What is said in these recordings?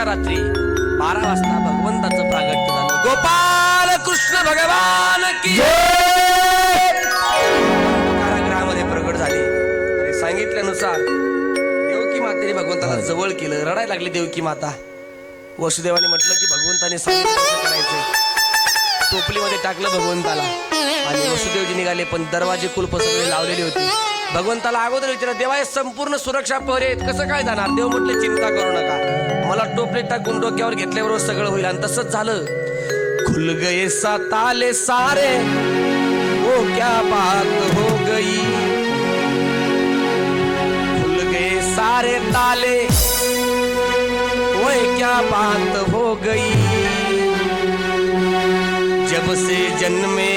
पौर्णिमेच्या रात्री 12 वाजता भगवंताचं प्रागट्य झालं. गोपाल कृष्ण भगवान की कारागृहामध्ये प्रगट झाले. आणि सांगितल्यानुसार देवकी मातेने भगवंताला जवळ केलं. रडायला लागली देवकी माता. वसुदेवाने म्हटलं की भगवंताने सांगितलं कसं करायचं. टोपलीमध्ये टाकलं भगवंताला आणि वसुदेवजी निघाले. पण दरवाजे कुलप सगळे लावलेले होते. भगवंताला अगोदर विचारलं, देवा हे संपूर्ण सुरक्षा पहरे आहेत, कसं काय जाणार. देव म्हटले चिंता करू नका, मला टोपलीत टाकून डोक्यावर घेतल्यावर सगळं होईल. आणि तसंच झालं. खुल गए सा ताले सारे वो क्या बात हो गई. खुल गए सारे ताले वो क्या बात हो गई. जब से जन्मे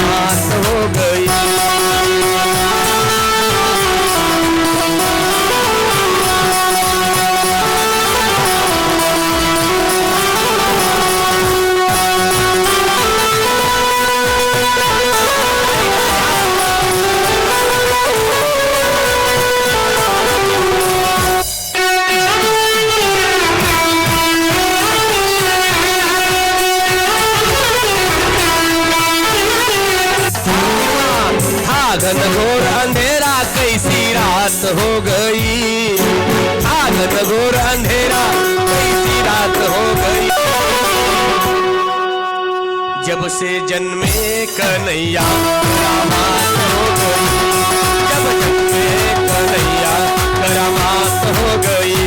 बात हो गई. घनघोर अंधेरा कैसी रात हो गई. घनघोर अंधेरा कैसी रात हो गई. जब से जन्मे कन्हैया करामात हो गई. जब जन्मे कन्हैया करामात हो गई.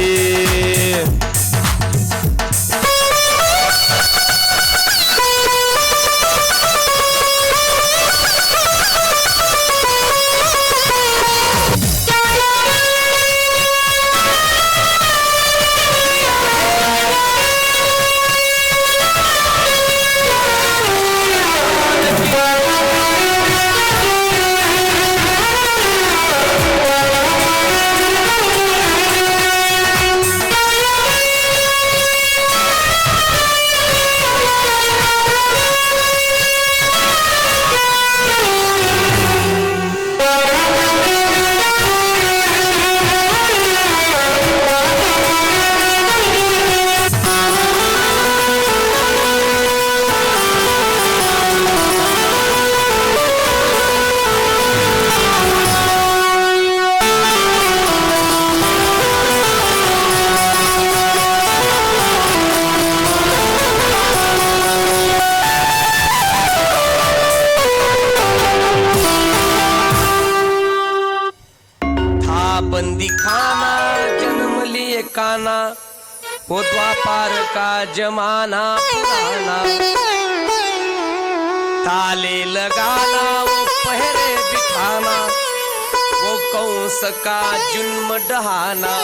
बंदी खाना जन्म लिए काना वो द्वापार का जमाना पुराना. ताले लगाना वो पहरे बिठाना वो कंस का जुल्म डहाना.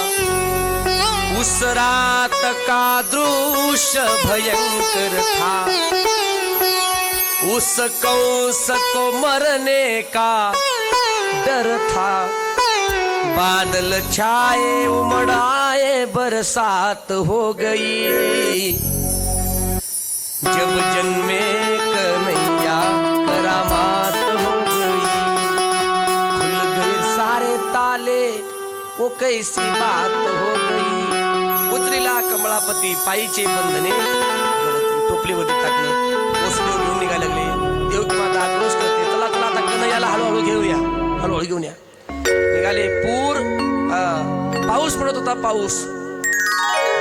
उस रात का दृश्य भयंकर था. उस कंस को मरने का डर था. बादल छाए उमड़ाए बरसात हो गई. जब जन्मे कन्हैया करामात हो गई. खुल गए सारे ताले वो कैसी बात हो गई. उतरीला कमळापती पायीचे बंधने टोपलीमध्ये टाकलं. वसुदेव घेऊन निघायला लागले. देवकी माता आक्रोश करते, चला चला आता कन्हैयाला हळूहळू घेऊया, हळूहळू घेऊन या. निघाले. पाऊस पडत होता. पाऊस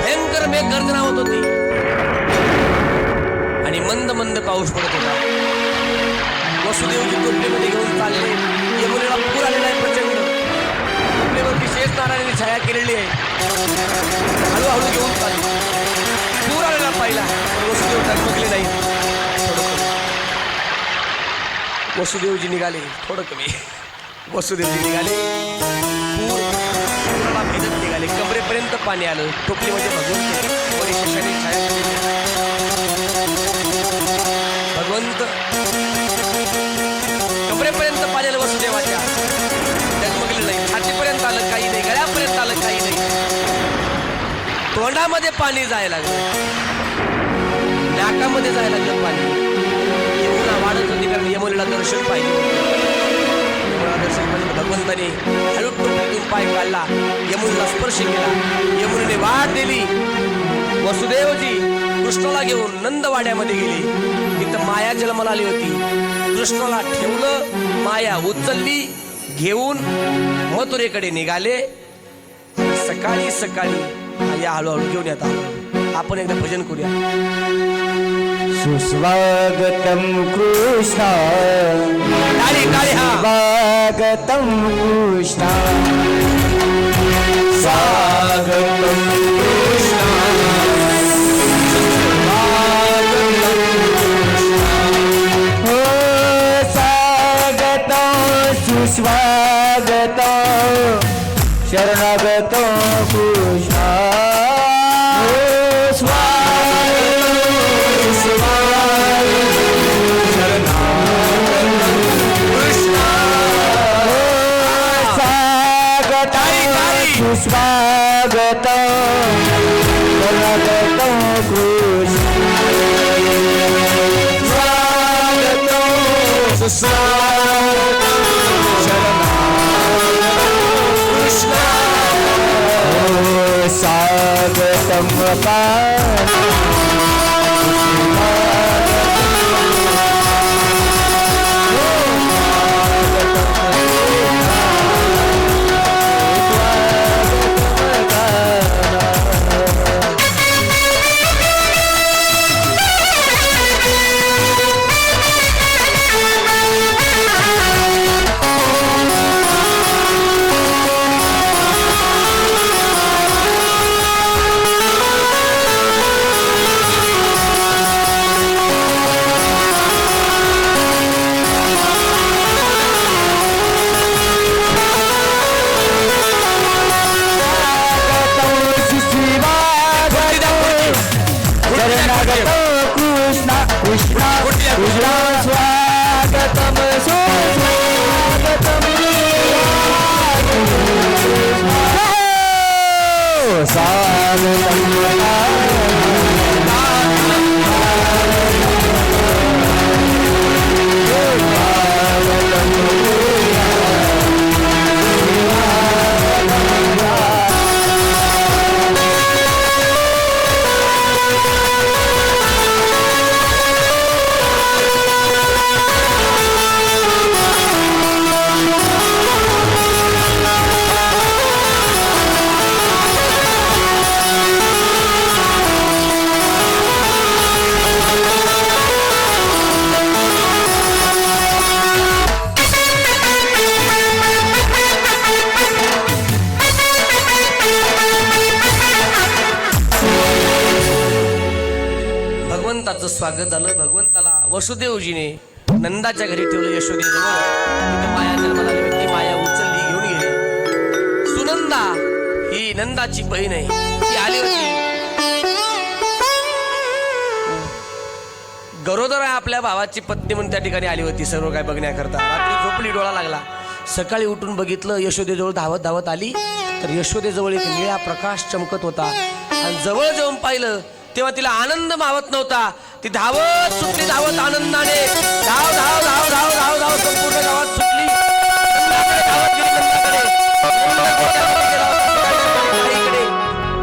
भयंकर मेघगर्जना होत होती आणि मंद मंद पाऊस पडत होता. वसुदेवजी टोपलीमध्ये घेऊन चालले. यमुनेला पूर आलेला आहे प्रचंड. टोपलीवरती शेष नारायणाने छाया केलेली आहे. हळूहळू घेऊन चालले. पूर आलेला पाहिला पण वसुदेव डगमगले नाही. वसुदेवजी निघाले. थोडं कमी. वसुदेवजी निघाले. पूर्ण भेदत निघाले. कमरेपर्यंत पाणी आलं. टोपलीमध्ये भगवंत कमरेपर्यंत पाणी आलं वसुदेवाच्या. डगमगले नाही. छातीपर्यंत आलं काही नाही. गळ्यापर्यंत आलं काही नाही. तोंडामध्ये पाणी जायला लागलं. नाकामध्ये जायला लागलं पाणी. यमुना वाढत होती कारण यमुनेला दर्शन पाहिजे. यमुना दर्शन भगवंताने हळू टोपलीतून पाय काढला, यमुनेला स्पर्श केला, यमुनेने वाट दिली. वसुदेवजी कृष्णाला घेऊन नंदवाड्यामध्ये गेली. तिथं माया जन्माला आली होती. कृष्णाला ठेवलं, माया उचलली, घेऊन मथुरेकडे निघाले. सकाळी सकाळी या हळूहळू घेऊन येतात. आपण एकदा भजन करूया. सुस्वागतम कृष्ण टाळी टाळी हा स्वागतम कृष्ण स्वागतम कृष्ण हो स्वागतम सुस्वागतम शरणागतम कृष्ण स्वागत स्वागत कृष्ण स्वागत सुस्वागत कृष्ण स्वागतम कृष्ण कृष्ण कृष्ण स्वागतम सुस्वागतम भगवंताचं स्वागत झालं. भगवंताला वसुदेवजीने नंदाच्या घरी ठेवलं, यशोदेजवळ. तिथं माया जन्माला आली होती. माया उचलली, घेऊन गेली. सुनंदा ही नंदाची बहीण आहे, ती आली होती. गरोदर आहे आपल्या भावाची पत्नी म्हणून त्या ठिकाणी आली होती, सर्व काय बघण्याकरता. रात्री झोपली, डोळा लागला. सकाळी उठून बघितलं, यशोदेजवळ धावत धावत आली. तर यशोदेजवळ एक निळा प्रकाश चमकत होता. आणि जवळ जाऊन पाहिलं तेव्हा तिला आनंद मावत नव्हता. ती धावत सुटली, धावत आनंदाने धाव धाव धाव धाव धाव धाव संपूर्ण गावात सुटली. नंदाकडे धावत गेली, नंदाकडे.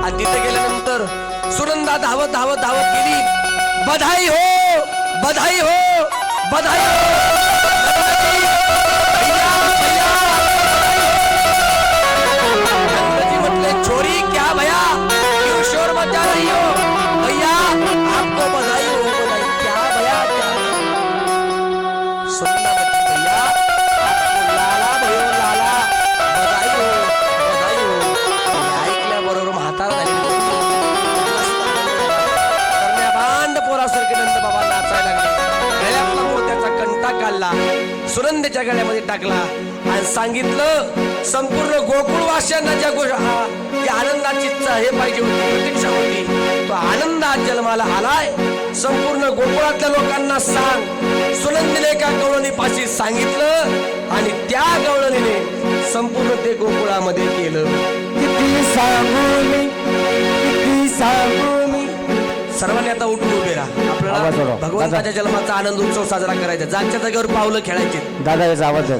आणि तिथे गेल्यानंतर सुनंदा धावत धावत धावत गेली. बधाई हो, बधाई हो, बधाई हो. नंदजी म्हटले, चोरी क्या भया, क्यों शोर मचा रही हो भैया, आपको बधाई हो, बधाई. क्या भया, क्या सुनना मत भैया, आपको लाला भयो लाला, बधाई हो, बधाई हो. ऐकल्याबरोबर म्हातारा झाली. भांड पोरासारखे नंद बाबा नाचायला लागले. गळ्यातला मोत्याचा कंटा काढला, सुनंदेच्या गळ्यामध्ये टाकला आणि सांगितलं, संपूर्ण गोकुळवासियांना ज्या आनंदाची हे पाहिजे होती, प्रतीक्षा होती, तो आनंद आज जन्माला आलाय. संपूर्ण गोकुळातल्या लोकांना सांग. सुनंदीने एका गवळणीपाशी सांगितलं आणि त्या गवळणीने संपूर्ण ते गोकुळामध्ये केलं. किती सांगू मी, किती सांगू मी. सर्वांनी आता उठून उभे राहा. आपल्याला भगवंताच्या जन्माचा आनंद उत्सव साजरा करायचा. जागच्या जागेवर पावलं खेळायचे. दादा याचा आवाज द्या.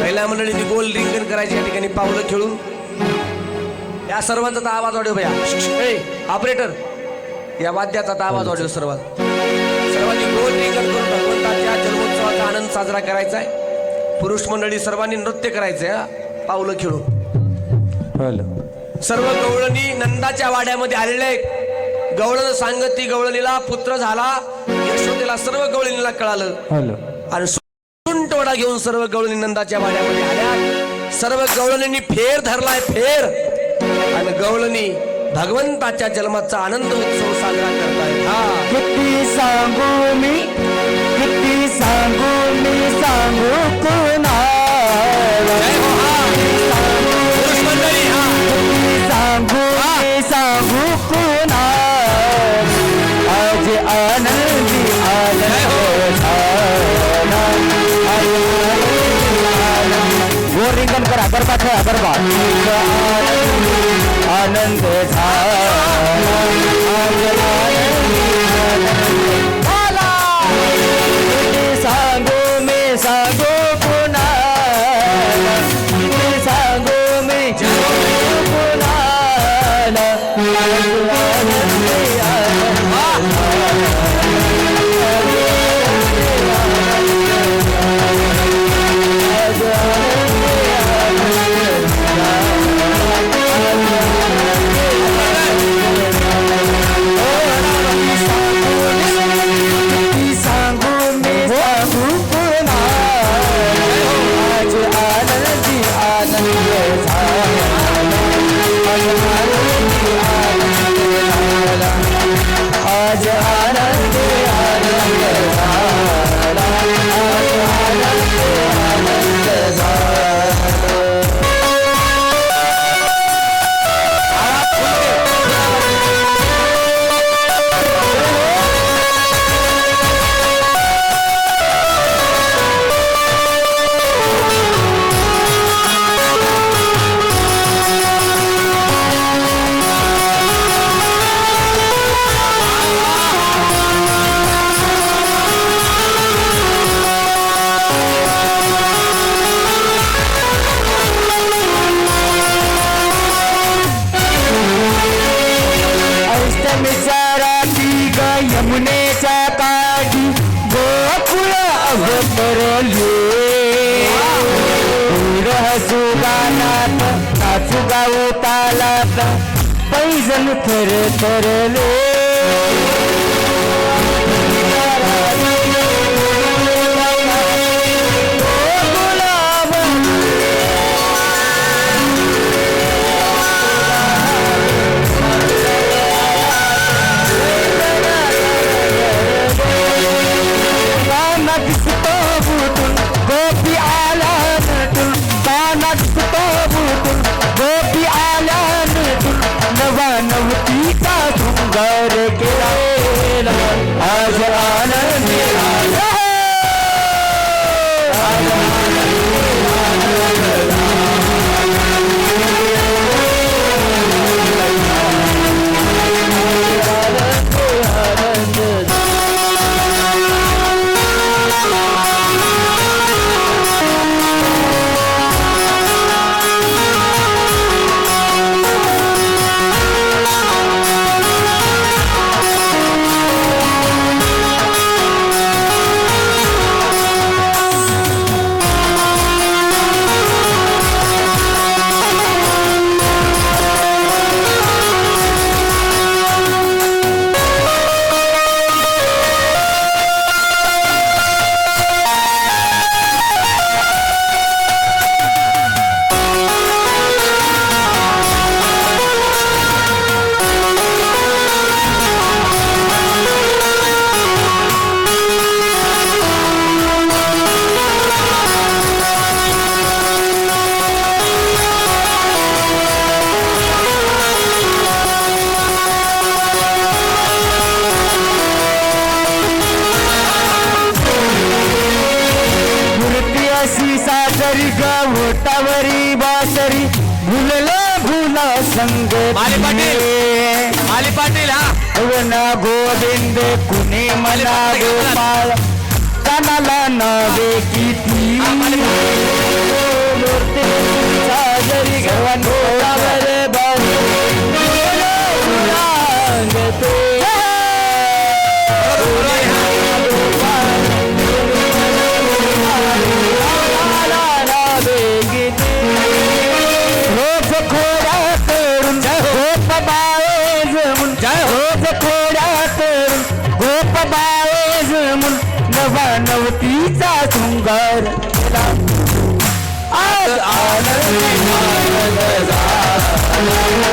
महिला मंडळींनी गोल रिंगण करायची या ठिकाणी पावलं खेळून. या सर्वांचा तर आवाज वाढव भया. ऑपरेटर या वाद्याचा तर आवाज वाढव. सर्वांनी गोल रिंगण करून भगवंताच्या जन्मोत्सवाचा आनंद साजरा करायचा आहे. पुरुष मंडळी सर्वांनी नृत्य करायचंय पावलं खेळून. सर्व गवळणी नंदाच्या वाड्यामध्ये आलेले आहेत. गवळण सांगती गवळणीला पुत्र झाला. यशोदेला सर्व गवळणीला कळालं आणि सुंटवडा घेऊन सर्व गवळणी नंदाच्या वाड्यामध्ये आल्या. सर्व गवळणींनी फेर धरलाय फेर आणि गवळणी भगवंताच्या जन्माचा आनंद उत्सव साजरा करतायत. हा किती सांगू मी सांगू कुणाला. सांगू कुणाला. आज आनंदी गोर रिंगण करा. गरबा खेळा गरबा. आनंद सांगू मी सांगू कुणाला. सांगू मी कुणाला. यमुनेच्या काठी गोकुळ अवतरले. हसू गानात नाचू गाऊ तालात पैजण थरथरले. गोपी आल्या नटून. गोपी आल्या नटून. नवा नवतीचा शृंगार केला. आज आनंदी सासरी गवतावरी बासरी भुलला भुला संग माली पाटील हा गोविंद कुणी मला गोपाळ कानाला नवे किती भानवतीचा शृंगार केला. आज आनंदी आनंद झाला,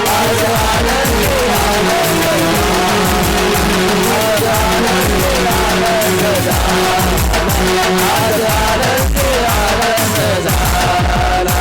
आज आनंदी आनंद झाला, आज आनंदी आनंद झाला.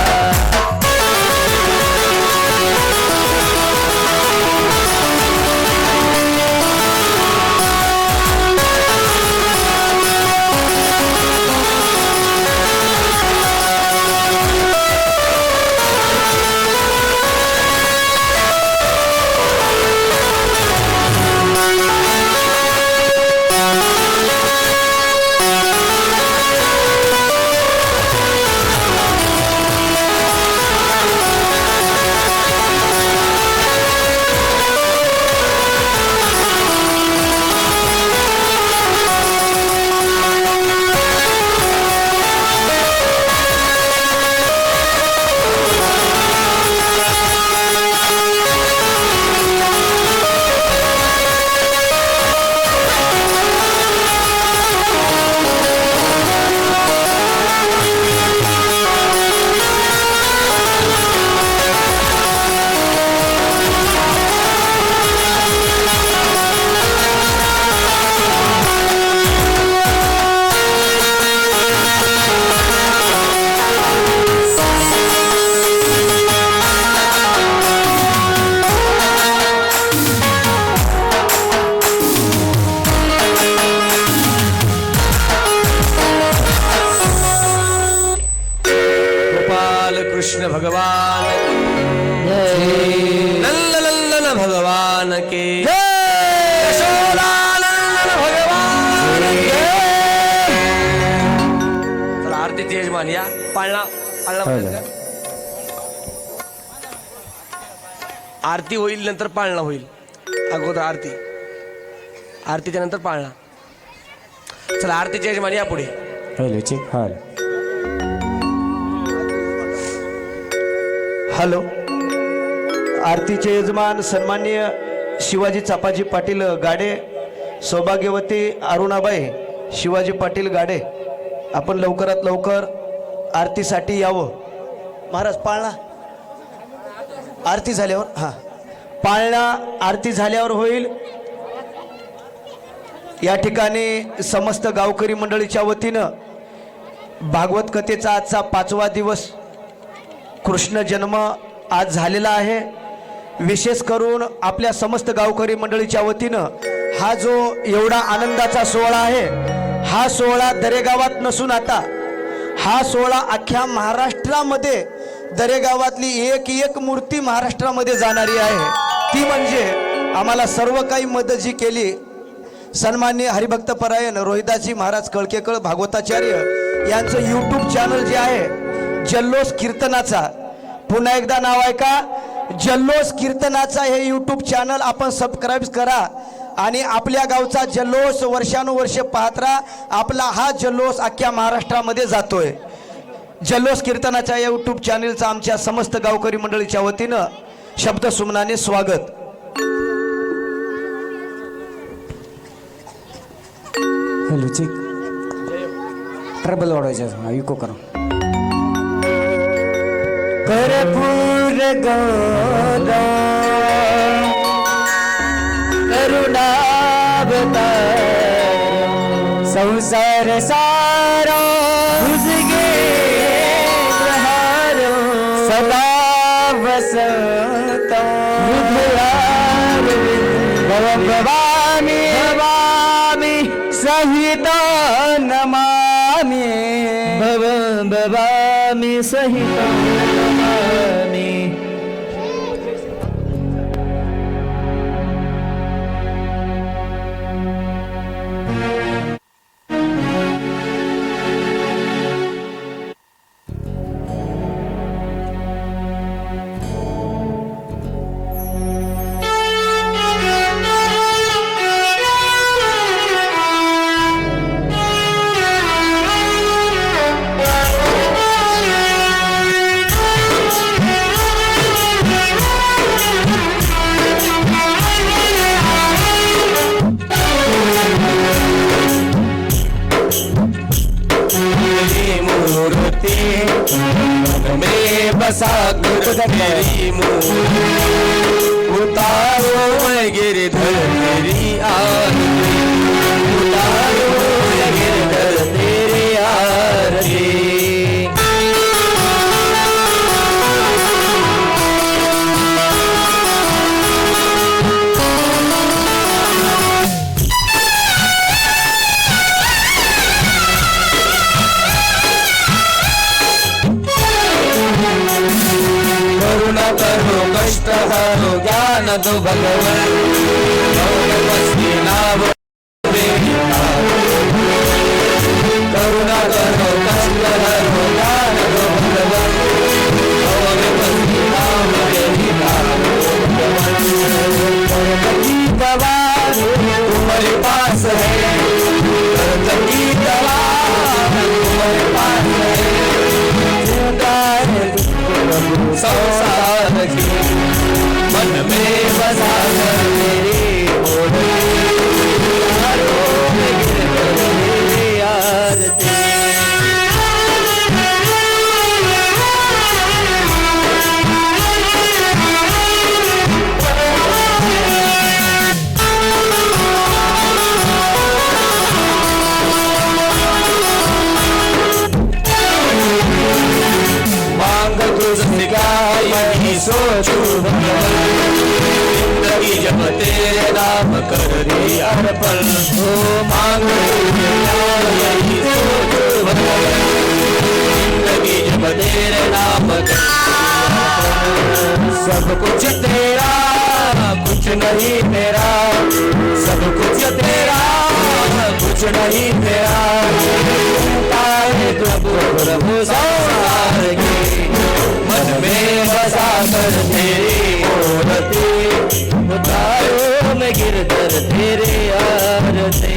कृष्ण भगवान नंदनंदन भगवान के यशोदानंदन भगवान के. चला आरतीचे यजमान या पाळणा पाळणा आरती होईल नंतर पाळणा होईल. अगोदर आरती, आरतीच्या नंतर पाळणा. चला आरतीचे यजमान या पुढे. हॅलो. आरतीचे यजमान सन्माननीय शिवाजी चापाजी पाटील गाडे, सौभाग्यवती अरुणाबाई शिवाजी पाटील गाडे, आपण लवकरात लवकर आरतीसाठी यावं. महाराज पाळणा आरती झाल्यावर, हां पाळणा आरती झाल्यावर होईल. या ठिकाणी समस्त गावकरी मंडळीच्या वतीनं भागवत कथेचा आजचा 5वा दिवस, कृष्ण जन्म आज झालेला आहे. विशेष करून आपल्या समस्त गावकरी मंडळीच्या वतीनं हा जो एवढा आनंदाचा सोहळा आहे, हा सोहळा दरेगावात नसून आता हा सोहळा अख्ख्या महाराष्ट्रामध्ये, दरेगावातली एक एक मूर्ती महाराष्ट्रामध्ये जाणारी आहे. ती म्हणजे आम्हाला सर्व काही मदत जी केली सन्माननीय हरिभक्तपरायण रोहिदासजी महाराज कळकेकळ भागवताचार्य यांचं यूट्यूब चॅनल जे आहे जल्लोष कीर्तनाचा, पुन्हा एकदा नाव आहे का, जल्लोष कीर्तनाचा हे यूट्यूब चॅनल आपण सबस्क्राईब करा आणि आपल्या गावचा जल्लोष वर्षानुवर्ष पाहत राहा. आपला हा जल्लोष अख्ख्या महाराष्ट्रामध्ये जातोय. जल्लोष कीर्तनाच्या या यूट्यूब चॅनलचं आमच्या समस्त गावकरी मंडळीच्या वतीनं शब्दसुमनाने स्वागत. हॅलो चेक ट्रबल वाढवायचं इको करा. कर्पूर गौरम करुणावतारम संसार सारा भुजगे प्रहारम सदा वसंत भवामी भवामी सहित नमामि भवामी सहित नमामि. सागर तेरी मोर उतारो मैं गिरधर तेरी आरती उतारो मैं गिरधर तेरी आरती करो कष्ट हरो ज्ञान दो भगवान बसती नाव करुणा करो कष्ट हरो ज्ञान दो भगवान बसती नाव की दवा तुम्हारे पास है की दवा तुम्हारे पास है संसार की मन में बसा कर मेरी आरती मांग तुझसे क्या मैं सोचूं जिंदगी जब तेरे नाम कर दी अर्पण हो मांग तुझसे क्या यही सोचूं जिंदगी जब तेरे नाम कर सब कुछ तेरा कुछ नहीं मेरा सब कुछ तेरा कुछ नहीं तेरा प्रभु प्रभु संसार की मन में बसा कर तेरी मूर्ति उतारो मैं गिरधर तेरे आरती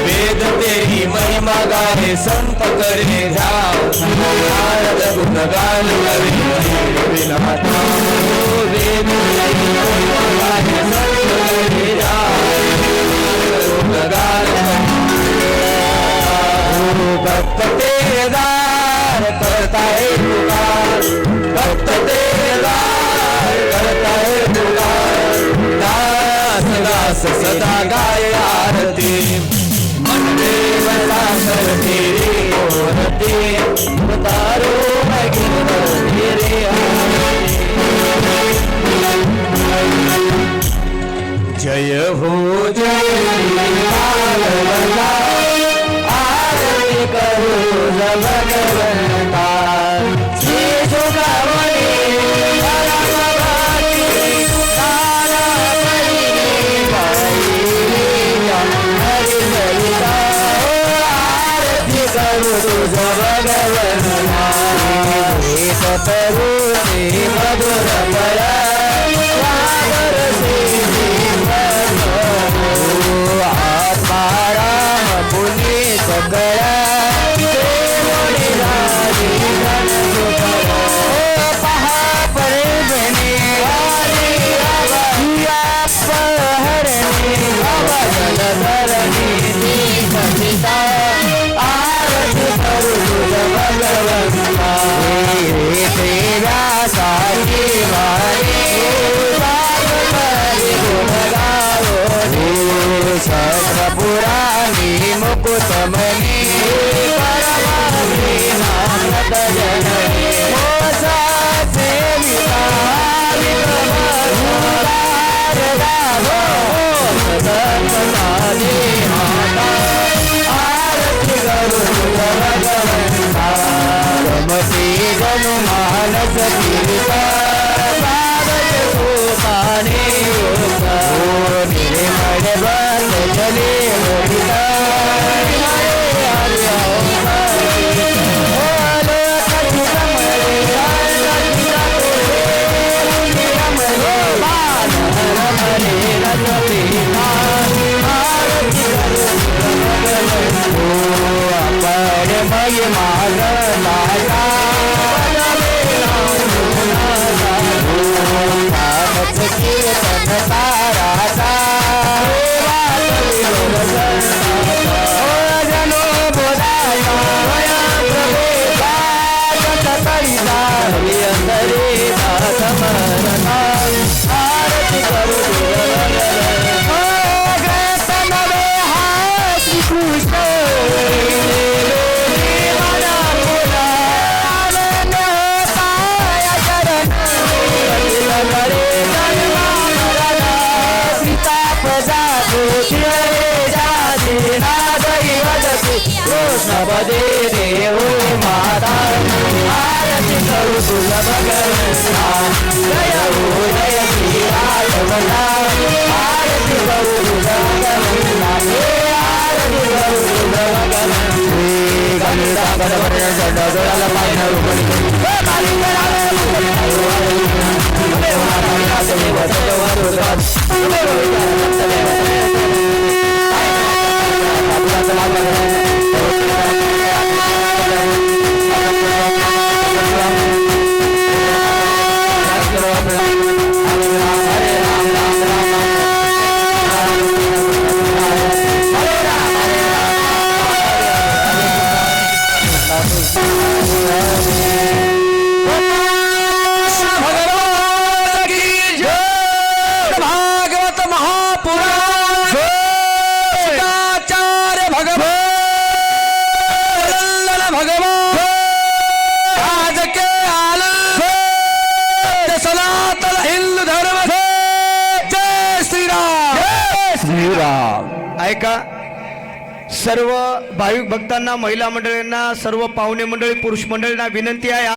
वेद तेरी महिमा गाए संत करे ध्यान नारद गुण गान करे विनाता वेद तेरी महिमा गाए संत करे ध्यान गुण गान भक्त तेरे दार करता है पुकार भक्त तेरे दार करता है पुकार दास दास सदा गाए आरती मन में बसा कर तेरी मूर्ति उतारो मैं गिरधर तेरे आरती जय हो जय आरती करो भगवंता श्री सुखमणि करुणे मधुर परा आत्माराम पुनि सगळा पुराणी मुकुटमणि परमात्मे नाथ जननी मोसा सेविता आरती करू भगवंता रमते जनु मानस तीर्था पाने निर्मल बंद चले मोहिता संसाराचा जनो बोधाया वया प्रभेदा जतकरिता हरियंतरे नाथमरता आरती करू ग्रंथ नवे हा श्री कृष्ण कृष्णपदे देव माता आरती करू तुला भगवंता जय हो जय श्री राघवता आरती करू तुला भगवंता आरती करू तुला भगवंता गंगा बरोबर जड जोडाला पाहिजे रूपणी भागवत महापुराण आचार्य भगवान भगवान आज के आनंद सनातन हिंदू धर्म जय श्रीराम श्रीराम ऐका सर्व भाविक भक्तांना महिला मंडळींना सर्व पाहुणे मंडळी पुरुष मंडळींना विनंती आहे